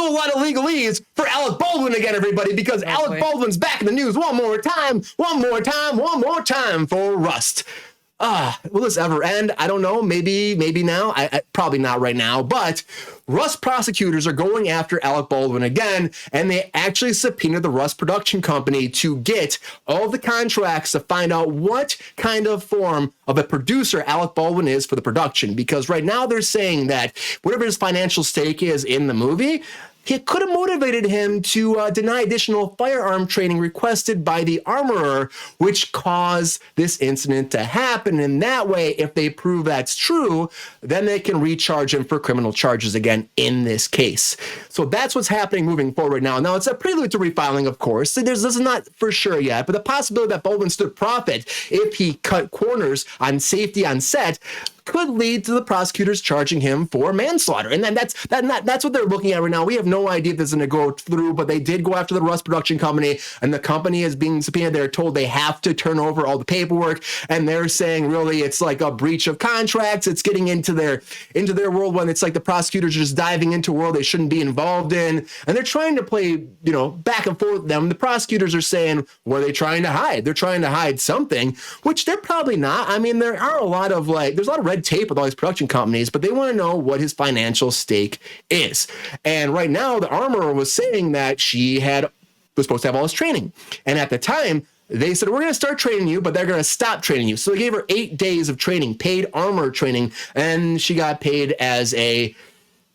also a lot of legalese for Alec Baldwin again, everybody, because Alec Baldwin's back in the news one more time for Rust. Will this ever end? I don't know. Maybe now. I probably not right now. But Rust prosecutors are going after Alec Baldwin again, and they actually subpoenaed the Rust production company to get all the contracts to find out what kind of form of a producer Alec Baldwin is for the production. Because right now they're saying that whatever his financial stake is in the movie, it could have motivated him to deny additional firearm training requested by the armorer, which caused this incident to happen. And that way, if they prove that's true, then they can recharge him for criminal charges again in this case. So that's what's happening moving forward now. Now, it's a prelude to refiling, of course. This is not for sure yet, but the possibility that Baldwin stood profit if he cut corners on safety on set could lead to the prosecutors charging him for manslaughter. And then that's what they're looking at right now. We have no idea if this is going to go through, but they did go after the Rust production company, and the company is being subpoenaed. They're told they have to turn over all the paperwork, and they're saying really it's like a breach of contracts. It's getting into their world when it's like the prosecutors are just diving into a world they shouldn't be involved in, and they're trying to play, back and forth with them. The prosecutors are saying, what are they trying to hide? They're trying to hide something, which they're probably not. I mean, there are there's a lot of red tape with all these production companies, but they want to know what his financial stake is. And right now, the armorer was saying that she was supposed to have all this training. And at the time, they said, we're going to start training you, but they're going to stop training you. So they gave her 8 days of training, paid armor training, and she got paid as a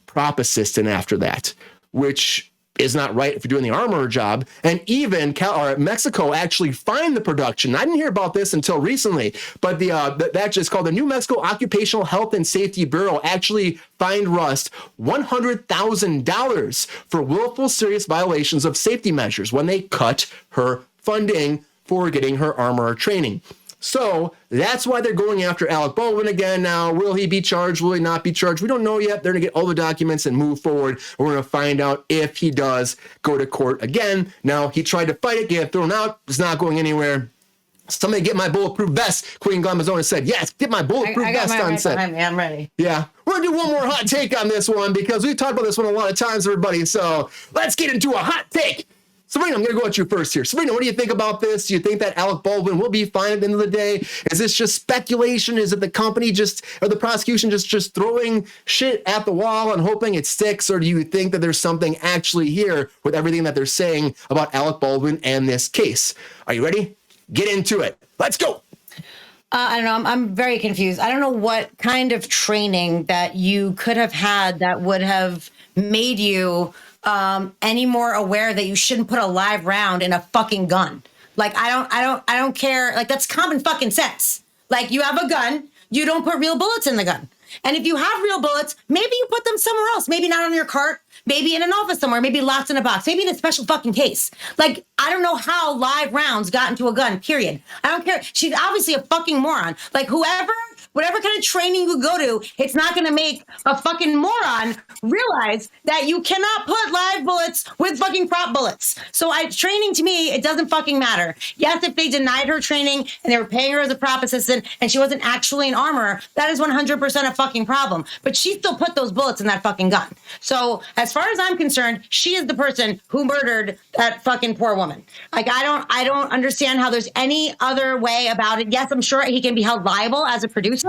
prop assistant after that, which is not right if you're doing the armorer job. And even Mexico actually fined the production. I didn't hear about this until recently, but that's just called the New Mexico Occupational Health and Safety Bureau actually fined Rust $100,000 for willful serious violations of safety measures when they cut her funding for getting her armorer training. So that's why they're going after Alec Baldwin again now. Will he be charged? Will he not be charged? We don't know yet. They're going to get all the documents and move forward. We're going to find out if he does go to court again. Now, he tried to fight it, get thrown out. It's not going anywhere. Somebody get my bulletproof vest. Queen Glamazona said, yes, get my bulletproof vest on set. I'm ready. Yeah. We're going to do one more hot take on this one because we've talked about this one a lot of times, everybody. So let's get into a hot take. Sabrina, I'm going to go at you first here. Sabrina, what do you think about this? Do you think that Alec Baldwin will be fined at the end of the day? Is this just speculation? Is it the company or the prosecution just throwing shit at the wall and hoping it sticks? Or do you think that there's something actually here with everything that they're saying about Alec Baldwin and this case? Are you ready? Get into it. Let's go. I don't know. I'm very confused. I don't know what kind of training that you could have had that would have made you any more aware that you shouldn't put a live round in a fucking gun. Like, I don't care. Like, that's common fucking sense. Like, you have a gun, you don't put real bullets in the gun. And if you have real bullets, maybe you put them somewhere else. Maybe not on your cart, maybe in an office somewhere, maybe locked in a box, maybe in a special fucking case. Like, I don't know how live rounds got into a gun, period. I don't care. She's obviously a fucking moron. Like, whatever kind of training you go to, it's not going to make a fucking moron realize that you cannot put live bullets with fucking prop bullets. So training, to me, it doesn't fucking matter. Yes, if they denied her training and they were paying her as a prop assistant and she wasn't actually an armorer, that is 100% a fucking problem. But she still put those bullets in that fucking gun. So as far as I'm concerned, she is the person who murdered that fucking poor woman. Like, I don't understand how there's any other way about it. Yes, I'm sure he can be held liable as a producer.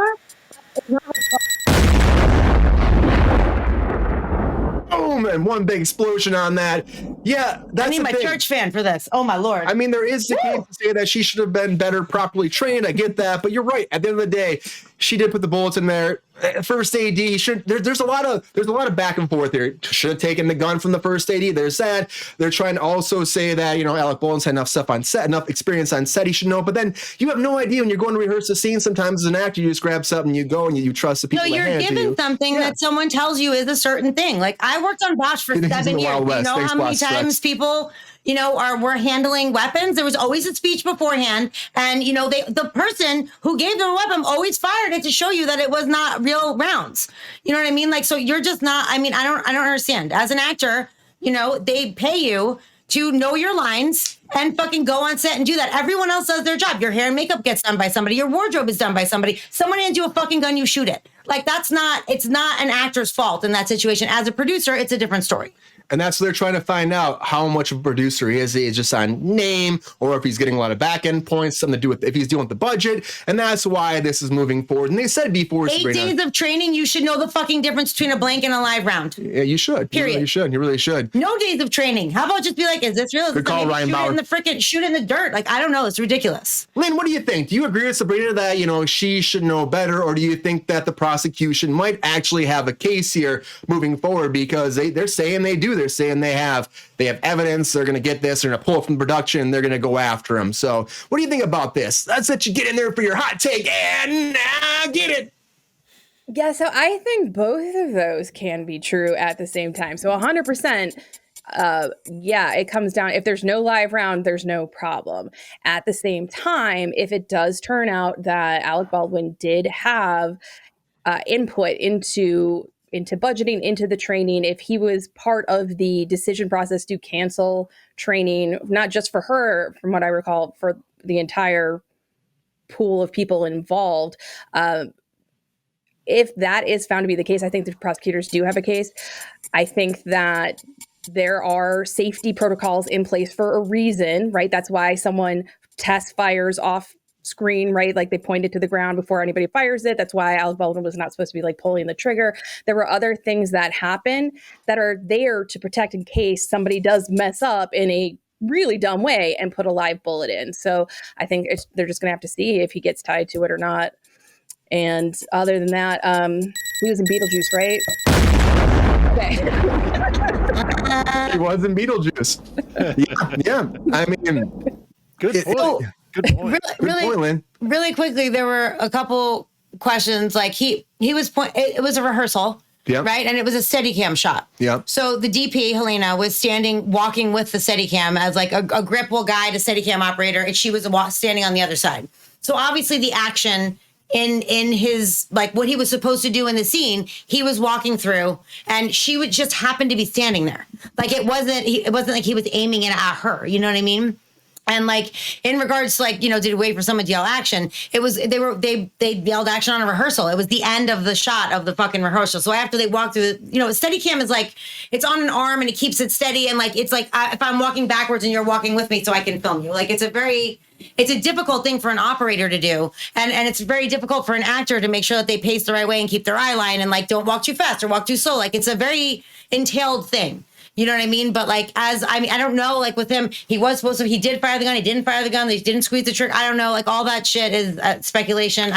Boom, and one big explosion on that. Yeah, that's I need my church fan for this. Oh, my Lord. I mean, there is the case to say that she should have been better properly trained. I get that. But you're right. At the end of the day, she did put the bullets in there. First AD, there's a lot of back and forth here. Should have taken the gun from the first AD. There's that. They're trying to also say that, Alec Baldwin's had enough stuff on set, enough experience on set, he should know. But then you have no idea when you're going to rehearse a scene. Sometimes as an actor, you just grab something, you go, and you trust the people. No, you're given something that someone tells you is a certain thing. Like, I worked on Bosch for 7 years. You know how many times people were handling weapons? There was always a speech beforehand, and the person who gave them a weapon always fired it to show you that it was not real rounds. You know what I mean? Like, so you're just not. I mean, I don't understand. As an actor, they pay you to know your lines and fucking go on set and do that. Everyone else does their job. Your hair and makeup gets done by somebody. Your wardrobe is done by somebody. Someone hands you a fucking gun, you shoot it. Like, it's not an actor's fault in that situation. As a producer, it's a different story. And that's what they're trying to find out, how much of a producer he is. He is just on name, or if he's getting a lot of back end points, something to do with if he's dealing with the budget. And that's why this is moving forward. And they said before, 8 days of training, you should know the fucking difference between a blank and a live round. Yeah, you should. Period. You should. You really should. No days of training. How about just be like, is this real? Good call, Ryan Bauer. Shoot it in the dirt. Like, I don't know. It's ridiculous. Lynn, what do you think? Do you agree with Sabrina that, she should know better? Or do you think that the prosecution might actually have a case here moving forward? Because they're saying they do. They're saying they have evidence. They're going to get this. They're going to pull it from production. And they're going to go after him. So what do you think about this? Let's let you get in there for your hot take and get it. Yeah, so I think both of those can be true at the same time. So 100%, it comes down, if there's no live round, there's no problem. At the same time, if it does turn out that Alec Baldwin did have input into budgeting, into the training, if he was part of the decision process to cancel training, not just for her, from what I recall, for the entire pool of people involved, if that is found to be the case, I think the prosecutors do have a case. I think that there are safety protocols in place for a reason, right? That's why someone test fires off screen, right? Like they pointed to the ground before anybody fires it. That's why Alec Baldwin was not supposed to be like pulling the trigger. There were other things that happen that are there to protect in case somebody does mess up in a really dumb way and put a live bullet in. So I think they're just going to have to see if he gets tied to it or not. And other than that, he was in Beetlejuice, right? Okay. He was in Beetlejuice. Yeah. I mean, good point. Good point. Really quickly, there were a couple questions. Like he was it was a rehearsal. Yep. Right. And it was a Steadicam shot. Yeah. So the DP, Helena, was walking with the Steadicam as like a grip will guide a Steadicam operator. And she was standing on the other side. So obviously the action in his, like what he was supposed to do in the scene, he was walking through and she would just happen to be standing there. Like it wasn't like he was aiming it at her. You know what I mean? And like in regards to like, did he wait for someone to yell action? It was they yelled action on a rehearsal. It was the end of the shot of the fucking rehearsal. So after they walked through, Steadicam is like it's on an arm and it keeps it steady. And like it's like if I'm walking backwards and you're walking with me, so I can film you. Like it's a difficult thing for an operator to do, and it's very difficult for an actor to make sure that they pace the right way and keep their eye line and like don't walk too fast or walk too slow. Like it's a very entailed thing. You know what I mean? But like, I don't know, like with him, he did fire the gun. He didn't fire the gun. He didn't squeeze the trigger. I don't know. Like all that shit is speculation.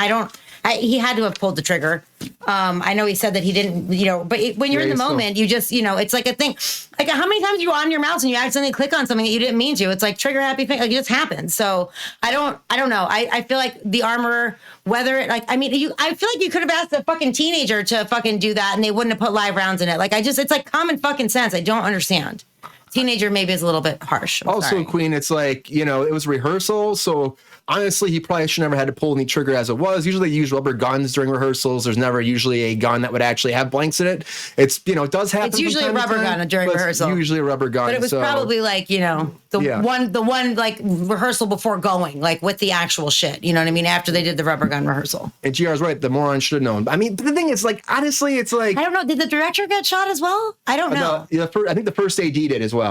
He had to have pulled the trigger. I know he said that he didn't, but when you're in the moment, you just, it's like a thing. Like how many times you on your mouse and you accidentally click on something that you didn't mean to? It's like trigger happy thing. Like it just happens. So I don't know. I feel like the armorer, whether it I feel like you could have asked a fucking teenager to fucking do that and they wouldn't have put live rounds in it. Like it's like common fucking sense. I don't understand. Teenager maybe is a little bit harsh. Sorry. Queen, it's like, it was rehearsal. So honestly, he probably should never had to pull any trigger as it was. Usually they use rubber guns during rehearsals. There's never usually a gun that would actually have blanks in it. It's, it does happen. It's usually a rubber gun during rehearsal. Usually a rubber gun. But it was probably like, the one like rehearsal before going, like with the actual shit. You know what I mean? After they did the rubber gun rehearsal. And GR's right. The moron should have known. I mean, but the thing is, like, honestly, it's like, I don't know. Did the director get shot as well? I don't know. I think the first AD did as well.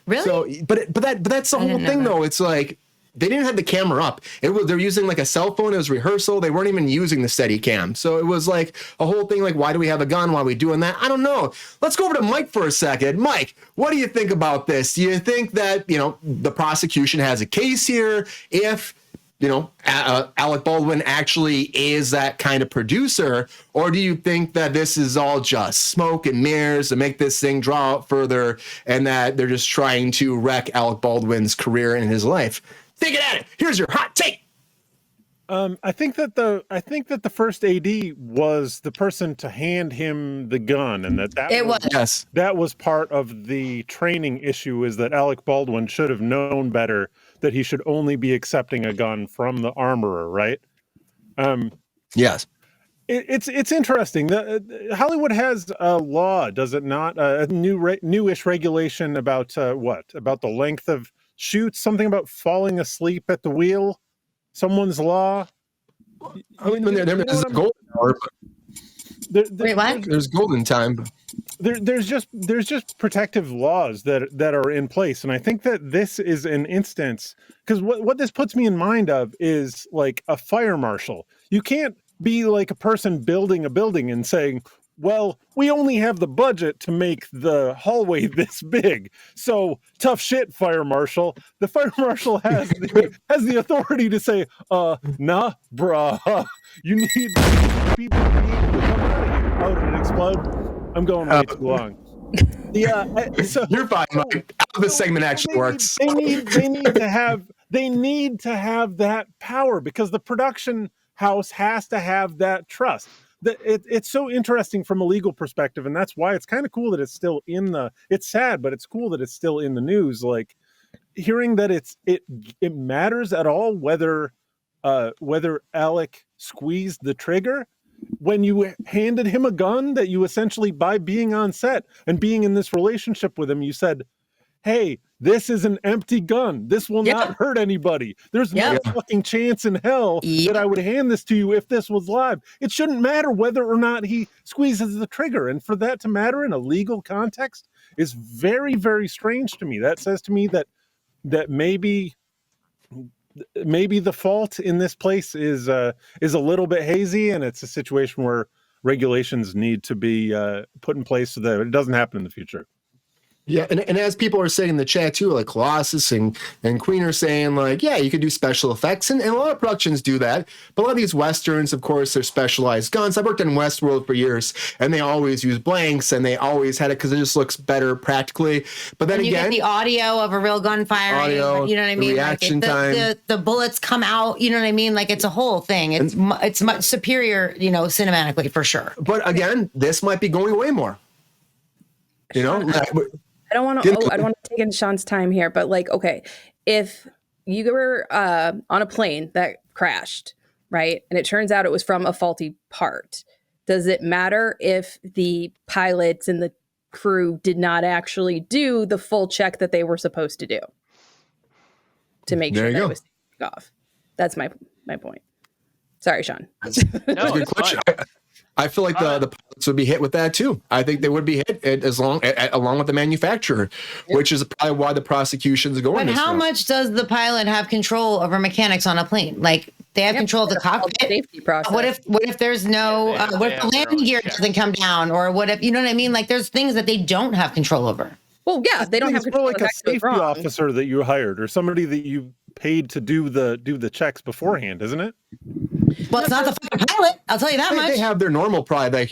Really? So, but that's the whole thing, though. It's like they didn't have the camera up. They're using like a cell phone. It was rehearsal. They weren't even using the Steadicam. So it was like a whole thing. Like, why do we have a gun? Why are we doing that? I don't know. Let's go over to Mike for a second. Mike, what do you think about this? Do you think that the prosecution has a case here? If Alec Baldwin actually is that kind of producer, or do you think that this is all just smoke and mirrors to make this thing draw out further and that they're just trying to wreck Alec Baldwin's career and his life? Think it at it. Here's your hot take. I think that the first AD was the person to hand him the gun, and that was part of the training issue, is that Alec Baldwin should have known better that he should only be accepting a gun from the armorer, right? Yes. It's interesting. Hollywood has a law, does it not? A newish regulation about about the length of shoots, something about falling asleep at the wheel. Someone's law. I mean, there's a golden hour. Wait, what? There's golden time. There's just protective laws that are in place, and I think that this is an instance, because what this puts me in mind of is like a fire marshal. You can't be like a person building a building and saying, well, we only have the budget to make the hallway this big, so tough shit, fire marshal. The fire marshal has the authority to say, nah, bruh, you need people to be able to come out of here. Oh, did it explode? I'm going way too long. Yeah, so you're fine, Mike. How this segment actually works. They need to have that power, because the production house has to have that trust. It's so interesting from a legal perspective, and that's why it's kind of cool that it's still in the. It's sad, but it's cool that it's still in the news. Like hearing that it matters at all whether Alec squeezed the trigger. When you handed him a gun that you essentially, by being on set and being in this relationship with him, you said, hey, this is an empty gun. This will not hurt anybody. There's no fucking chance in hell that I would hand this to you if this was live. It shouldn't matter whether or not he squeezes the trigger. And for that to matter in a legal context is very, very strange to me. That says to me that maybe the fault in this place is a little bit hazy, and it's a situation where regulations need to be put in place so that it doesn't happen in the future. Yeah, and as people are saying in the chat too, like Colossus and Queen are saying, like, yeah, you could do special effects, and a lot of productions do that. But a lot of these Westerns, of course, they're specialized guns. I've worked in Westworld for years, and they always use blanks, and they always had it because it just looks better practically. But then and you again, get the audio of a real gun firing, you know what I mean? Reaction like time. The bullets come out, you know what I mean? Like, it's a whole thing. It's much superior, cinematically, for sure. But again, this might be going away more. I don't want to take in Sean's time here, but like, okay, if you were on a plane that crashed, right, and it turns out it was from a faulty part, does it matter if the pilots and the crew did not actually do the full check that they were supposed to do to make sure that it was taken off? That's my point. Sorry, Sean. That's a good question. I feel like the pilots would be hit with that too. I think they would be hit along with the manufacturer, which is probably why the prosecution's going. But how much does the pilot have control over mechanics on a plane? Like, they have control of the cockpit. Safety process. What if there's no? What if the landing gear doesn't come down, or what if, you know what I mean? Like, there's things that they don't have control over. Well, yeah, they don't have control. Like a safety officer that you hired, or somebody that you paid to do the checks beforehand, isn't it? Well, it's not the fucking pilot. I'll tell you that much. They have their normal, probably like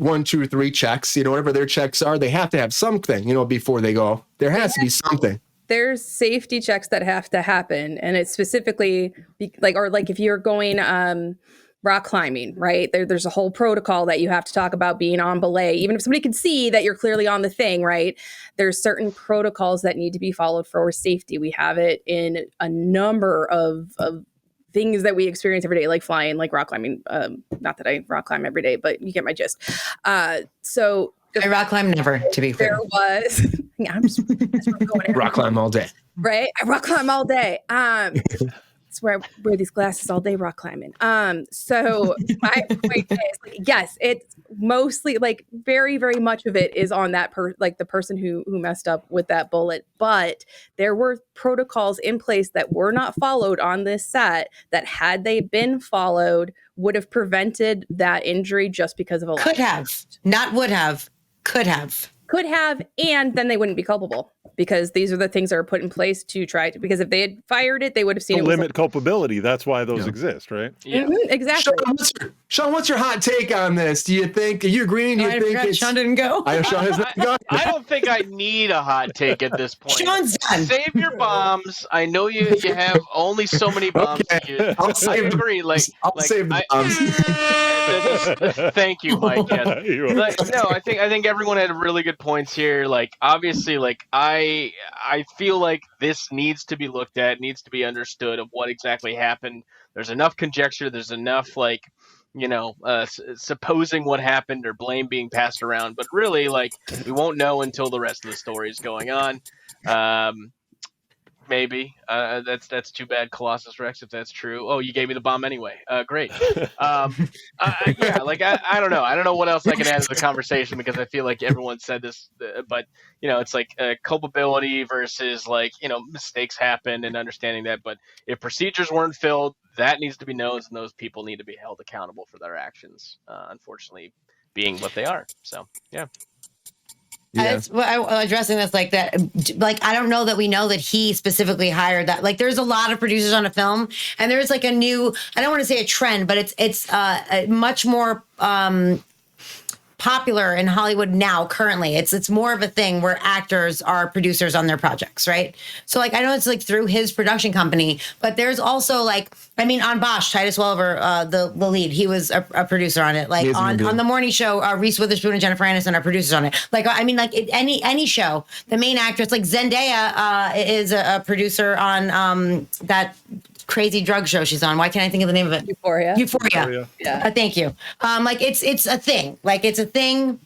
1, 2, 3 checks. Whatever their checks are, they have to have something. Before they go, there has to be something. There's safety checks that have to happen, and it's specifically like if you're going rock climbing, right? There's a whole protocol that you have to talk about being on belay, even if somebody can see that you're clearly on the thing, right? There's certain protocols that need to be followed for safety. We have it in a number of things that we experience every day, like flying, like rock climbing. Not that I rock climb every day, but you get my gist. So I rock climb never, to be fair. There was, I'm just going rock climb all day. Right? I rock climb all day. That's where I wear these glasses all day, rock climbing. So my point is, yes, it's mostly very, very much of it is on that the person who messed up with that bullet. But there were protocols in place that were not followed on this set that, had they been followed, would have prevented that injury just because of a could have, not would have, could have, and then they wouldn't be culpable. Because these are the things that are put in place to try to, because if they had fired it, they would have seen it. Limit culpability. That's why those exist, right? Yeah. Mm-hmm, exactly. Sean, what's your hot take on this? Are you agreeing? Do you think Sean didn't go? Sean has not gone? I don't think I need a hot take at this point. Sean's done. Save your bombs. I know you have only so many bombs. Okay. I'll save the bombs. Thank you, Mike. Yes. I think everyone had really good points here. Obviously, I feel like this needs to be looked at, needs to be understood of what exactly happened. There's enough conjecture. There's enough supposing what happened or blame being passed around. But really, we won't know until the rest of the story is going on. maybe. That's too bad, Colossus Rex, if that's true. Oh, you gave me the bomb anyway. Great. Yeah, like I don't know. I don't know what else I can add to the conversation because I feel like everyone said this, but it's like culpability versus like mistakes happen and understanding that. But if procedures weren't filled, that needs to be known, and those people need to be held accountable for their actions. Unfortunately, being what they are. So yeah. Yeah. I'm addressing this like that. Like, I don't know that we know that he specifically hired that. Like, there's a lot of producers on a film, and there's like a new, I don't want to say a trend, but it's much more popular in Hollywood now. Currently, it's more of a thing where actors are producers on their projects, right? So like, I know it's like through his production company, but there's also like, I mean, on Bosch, Titus Welliver, the lead, he was a producer on it. Like on the morning show, Reese Witherspoon and Jennifer Aniston are producers on it. Like, I mean, like any show, the main actress, like Zendaya, is a producer on that crazy drug show she's on. Why can't I think of the name of it? Euphoria. Yeah. Thank you. Like it's a thing. Like it's a thing.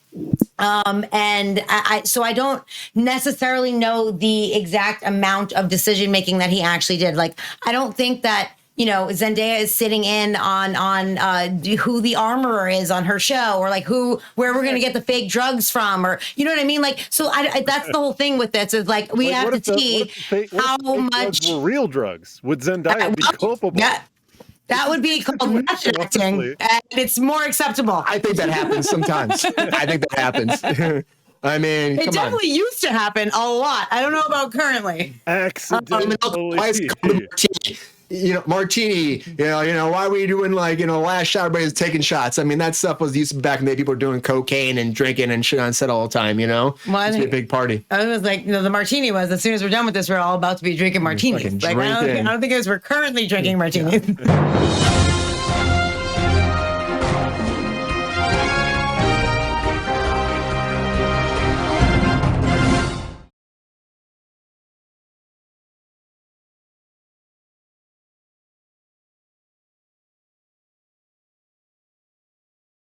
And so I don't necessarily know the exact amount of decision making that he actually did. Like, I don't think that Zendaya is sitting in on who the armorer is on her show, or like where we're going to get the fake drugs from, or you know what I mean? Like, so that's the whole thing with this is like, we have to see how much were real drugs. Would Zendaya be culpable? Yeah. That would be called method acting, and it's more acceptable. I think that happens sometimes. I think that happens. I mean, it definitely used to happen a lot. I don't know about currently. Accidentally. Martini, why were you doing like, last shot, everybody's taking shots. I mean, that stuff was used back in the day. People were doing cocaine and drinking and shit on set all the time, Well, it's a big party. I was like, the martini was, as soon as we're done with this, we're all about to be drinking martinis. Like, I don't think it was, we're currently drinking martinis. Yeah.